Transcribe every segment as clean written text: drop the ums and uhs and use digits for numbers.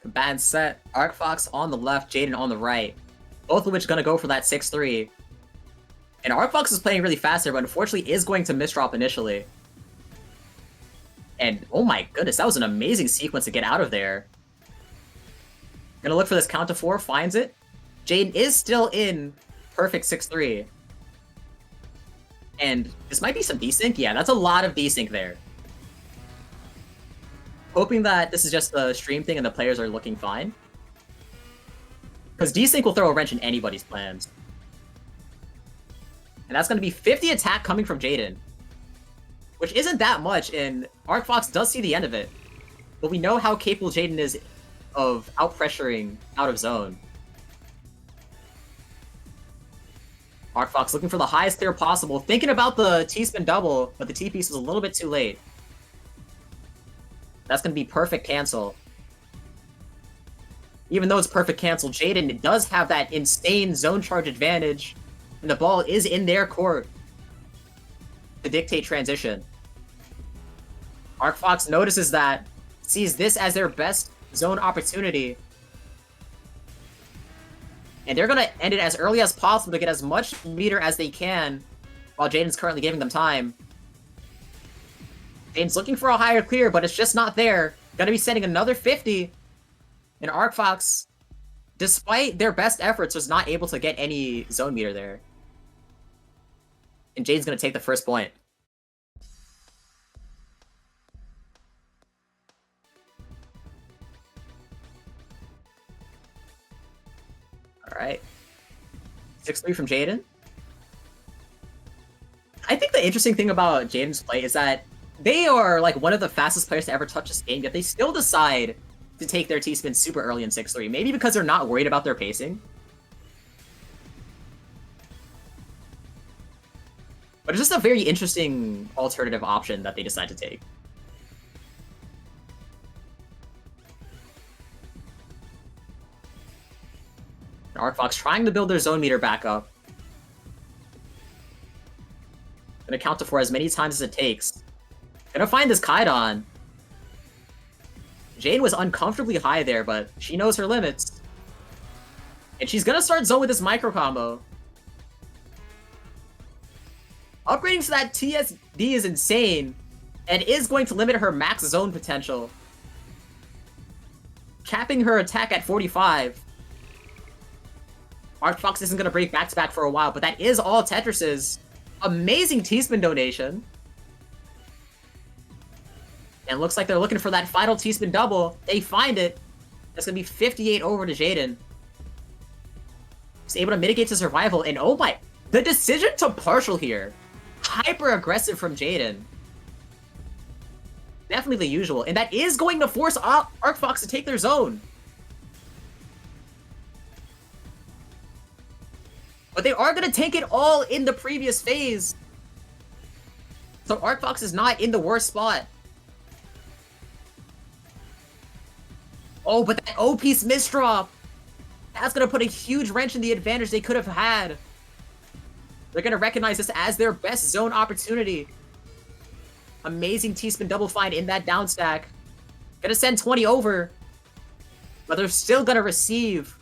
Bad set. ARCFOX on the left, Jayden on the right. Both of which gonna go for that 6-3. And ARCFOX is playing really fast here, but unfortunately is going to misdrop initially. And oh my goodness, that was an amazing sequence to get out of there. Gonna look for this count to 4, finds it. Jayden is still in perfect 6-3. And this might be some desync. Yeah, that's a lot of desync there. Hoping that this is just a stream thing and the players are looking fine. Because desync will throw a wrench in anybody's plans. And that's going to be 50 attack coming from Jayden. Which isn't that much, and ARCFOX does see the end of it. But we know how capable Jayden is of out-pressuring out of zone. ARCFOX looking for the highest clear possible, thinking about the T-spin double, but the T-piece was a little bit too late. That's going to be perfect cancel. Even though it's perfect cancel, Jayden does have that insane zone charge advantage, and the ball is in their court to dictate transition. ARCFOX notices that, sees this as their best zone opportunity, and they're going to end it as early as possible to get as much meter as they can, while Jayden's currently giving them time. Jayden's looking for a higher clear, but it's just not there. Gonna be sending another 50. And ARCFOX, despite their best efforts, was not able to get any zone meter there. And Jayden's gonna take the first point. Alright. 6-3 from Jayden. I think the interesting thing about Jayden's play is that they are like one of the fastest players to ever touch this game, yet they still decide to take their T-spin super early in 6-3. Maybe because they're not worried about their pacing. But it's just a very interesting alternative option that they decide to take. And ARCFOX trying to build their zone meter back up. Gonna count to 4 as many times as it takes. Gonna find this Kaidon. Jayden was uncomfortably high there, but she knows her limits. And she's gonna start zone with this micro combo. Upgrading to that TSD is insane, and is going to limit her max zone potential. Capping her attack at 45. ARCFOX isn't gonna break back-to-back for a while, but that is all Tetris's. Amazing T-spin donation. And looks like they're looking for that final T-spin double. They find it. That's gonna be 58 over to Jayden. He's able to mitigate to survival, and oh my... The decision to partial here. Hyper-aggressive from Jayden. Definitely the usual. And that is going to force ARCFOX to take their zone. But they are going to take it all in the previous phase. So ARCFOX is not in the worst spot. Oh, but that O-piece misdrop. That's going to put a huge wrench in the advantage they could have had. They're going to recognize this as their best zone opportunity. Amazing T-spin double find in that down stack. Going to send 20 over. But they're still going to receive.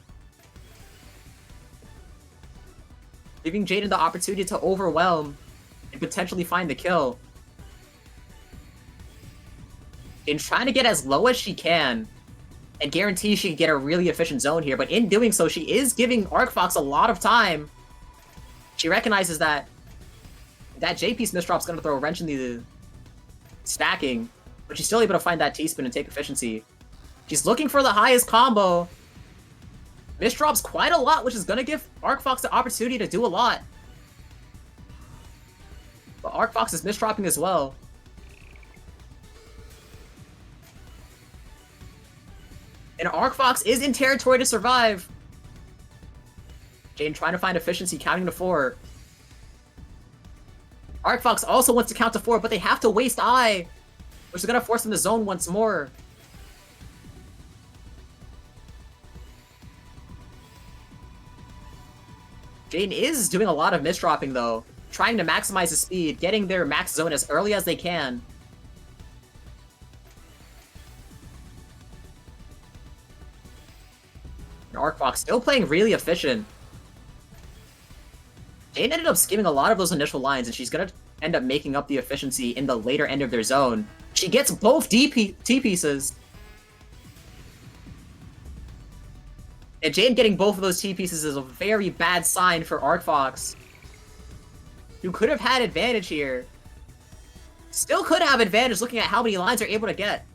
Giving Jayden the opportunity to overwhelm and potentially find the kill. In trying to get as low as she can and guarantee she can get a really efficient zone here, but in doing so, she is giving ARCFOX a lot of time. She recognizes that that J-piece misdrop is going to throw a wrench in the stacking, but she's still able to find that T-spin and take efficiency. She's looking for the highest combo. Misdrops quite a lot, which is going to give ARCFOX the opportunity to do a lot. But ARCFOX is misdropping as well. And ARCFOX is in territory to survive. Jayden trying to find efficiency, counting to 4. ARCFOX also wants to count to 4, but they have to waste I, which is going to force them to zone once more. Jayden is doing a lot of misdropping though, trying to maximize the speed, getting their max zone as early as they can. And ARCFOX still playing really efficient. Jayden ended up skimming a lot of those initial lines, and she's gonna end up making up the efficiency in the later end of their zone. She gets both T-pieces. And Jayden getting both of those T-pieces is a very bad sign for ARCFOX, who could have had advantage here. Still could have advantage looking at how many lines they're able to get.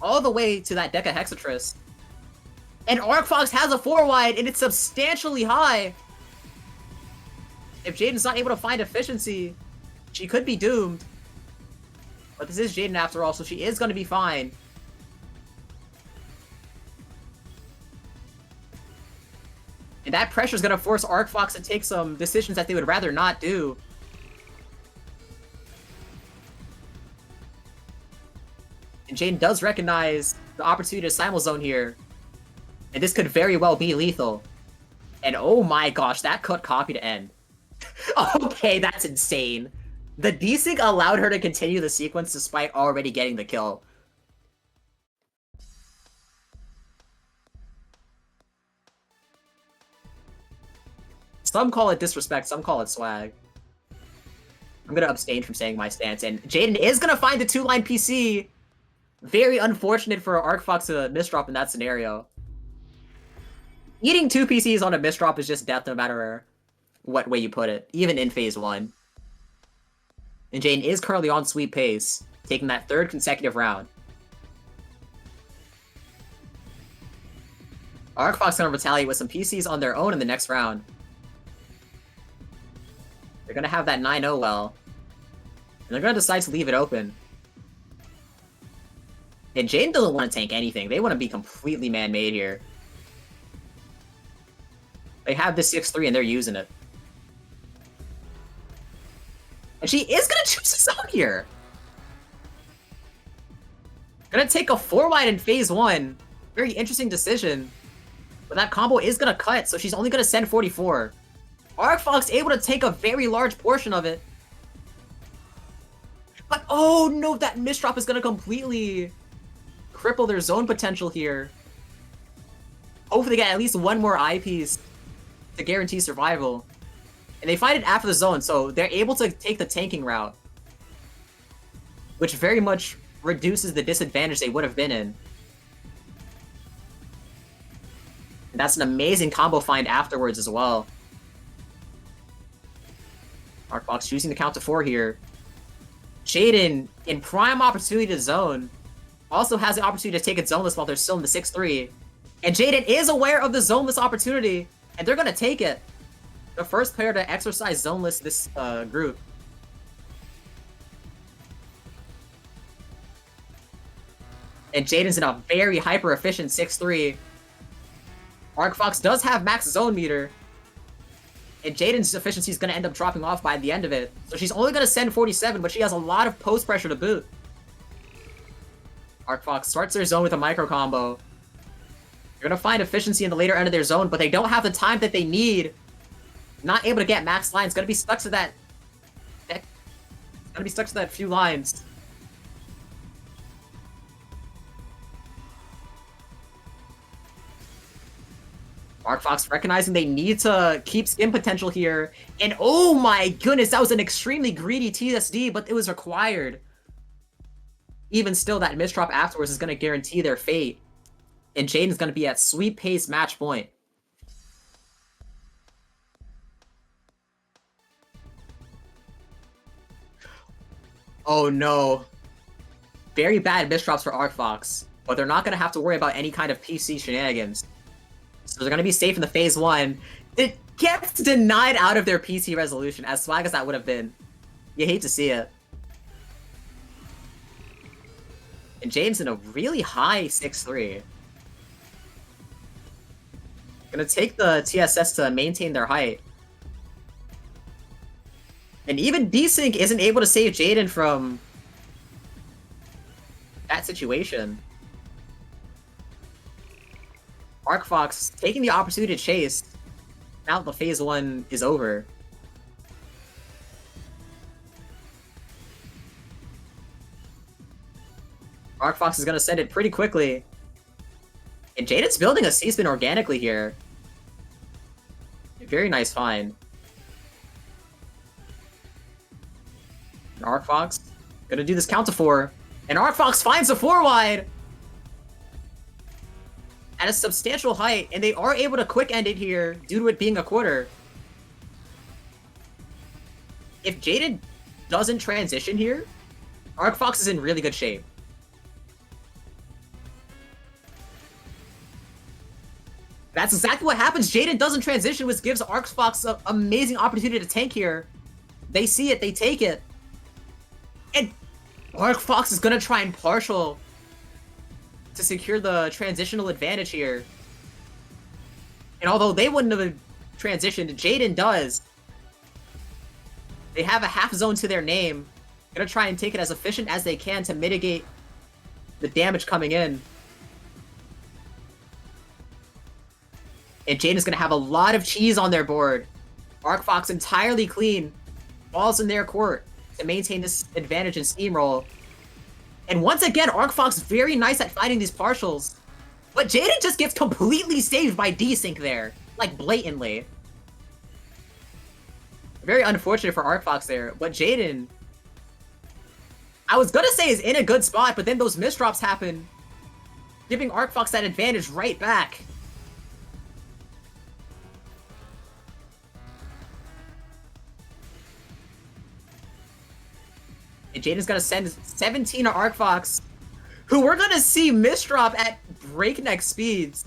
All the way to that Decahexatress. And ARCFOX has a 4-wide, and it's substantially high. If Jayden's not able to find efficiency, she could be doomed. But this is Jayden after all, so she is going to be fine. And that pressure is going to force ARCFOX to take some decisions that they would rather not do. And Jayden does recognize the opportunity to simul-zone here. And this could very well be lethal. And oh my gosh, that cut copy to end. Okay, that's insane. The desync allowed her to continue the sequence despite already getting the kill. Some call it disrespect, some call it swag. I'm gonna abstain from saying my stance, and Jayden is gonna find the 2-line PC. Very unfortunate for ARCFOX to misdrop in that scenario. Eating 2 PCs on a misdrop is just death no matter what way you put it, even in Phase 1. And Jayden is currently on sweep pace, taking that 3rd consecutive round. ARCFOX gonna retaliate with some PCs on their own in the next round. They're gonna have that 9-0 well. And they're gonna decide to leave it open. And Jayden doesn't want to tank anything. They want to be completely man-made here. They have this 6-3 and they're using it. And she is gonna choose this out here! Gonna take a 4-wide in Phase 1. Very interesting decision. But that combo is gonna cut, so she's only gonna send 44. ARCFOX able to take a very large portion of it. But oh no, that misdrop is gonna completely cripple their zone potential here. Hopefully they get at least one more eyepiece to guarantee survival. And they find it after the zone, so they're able to take the tanking route. Which very much reduces the disadvantage they would have been in. And that's an amazing combo find afterwards as well. ARCFOX choosing to count to 4 here. Jayden, in prime opportunity to zone, also has the opportunity to take it zoneless while they're still in the 6-3. And Jayden is aware of the zoneless opportunity, and they're gonna take it. The first player to exercise zoneless this group. And Jayden's in a very hyper-efficient 6-3. ARCFOX does have max zone meter. And Jayden's efficiency is going to end up dropping off by the end of it. So she's only going to send 47, but she has a lot of post-pressure to boot. ARCFOX starts their zone with a micro combo. They're going to find efficiency in the later end of their zone, but they don't have the time that they need. Not able to get max lines. Going to be stuck to that... Going to be stuck to that few lines. ARCFOX recognizing they need to keep skin potential here. And oh my goodness, that was an extremely greedy TSD, but it was required. Even still, that misdrop afterwards is going to guarantee their fate. And Jayden's going to be at sweep pace match point. Oh no. Very bad misdrops for ARCFOX, but they're not going to have to worry about any kind of PC shenanigans. So they're going to be safe in the Phase 1. It gets denied out of their PC resolution, as swag as that would have been. You hate to see it. And Jayden's in a really high 6-3. Gonna take the TSS to maintain their height. And even desync isn't able to save Jayden from that situation. ARCFOX taking the opportunity to chase now that the Phase 1 is over. ARCFOX is going to send it pretty quickly. And And Jayden's building a C-spin organically here. Very nice find. And ARCFOX gonna do this count to 4. And ARCFOX finds a 4-wide! At a substantial height, and they are able to quick end it here due to it being a quarter. If Jayden doesn't transition here, ARCFOX is in really good shape. That's exactly what happens. Jayden doesn't transition, which gives ARCFOX an amazing opportunity to tank here. They see it, they take it. And ARCFOX is gonna try and partial to secure the transitional advantage here. And although they wouldn't have transitioned, Jayden does. They have a half zone to their name. Gonna try and take it as efficient as they can to mitigate the damage coming in. And Jayden's gonna have a lot of cheese on their board. ARCFOX entirely clean. Balls in their court to maintain this advantage in steamroll. And once again, ARCFOX very nice at fighting these partials. But Jayden just gets completely saved by desync there. Like, blatantly. Very unfortunate for ARCFOX there. But Jayden, I was gonna say, is in a good spot, but then those misdrops happen, giving ARCFOX that advantage right back. And Jayden's gonna send 17 to ARCFOX, who we're gonna see misdrop at breakneck speeds.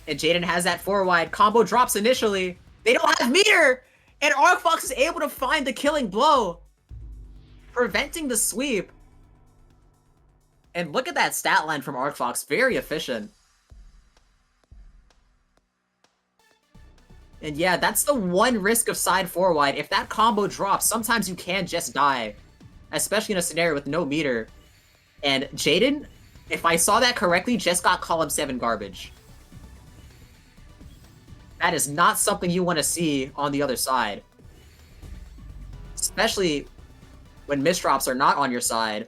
And Jayden has that 4-wide. Combo drops initially. They don't have meter! And ARCFOX is able to find the killing blow, preventing the sweep. And look at that stat line from ARCFOX. Very efficient. And yeah, that's the one risk of side 4-wide. If that combo drops, sometimes you can just die. Especially in a scenario with no meter. And Jayden, if I saw that correctly, just got column 7 garbage. That is not something you want to see on the other side. Especially when misdrops are not on your side.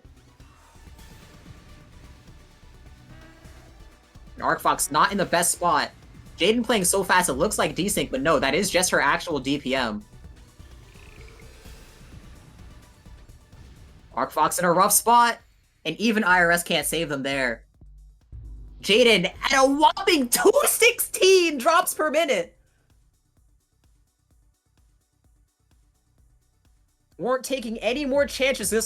And ARCFOX not in the best spot. Jayden playing so fast it looks like desync, but no, that is just her actual DPM. ARCFOX in a rough spot, and even IRS can't save them there. Jayden at a whopping 216 drops per minute! Weren't taking any more chances this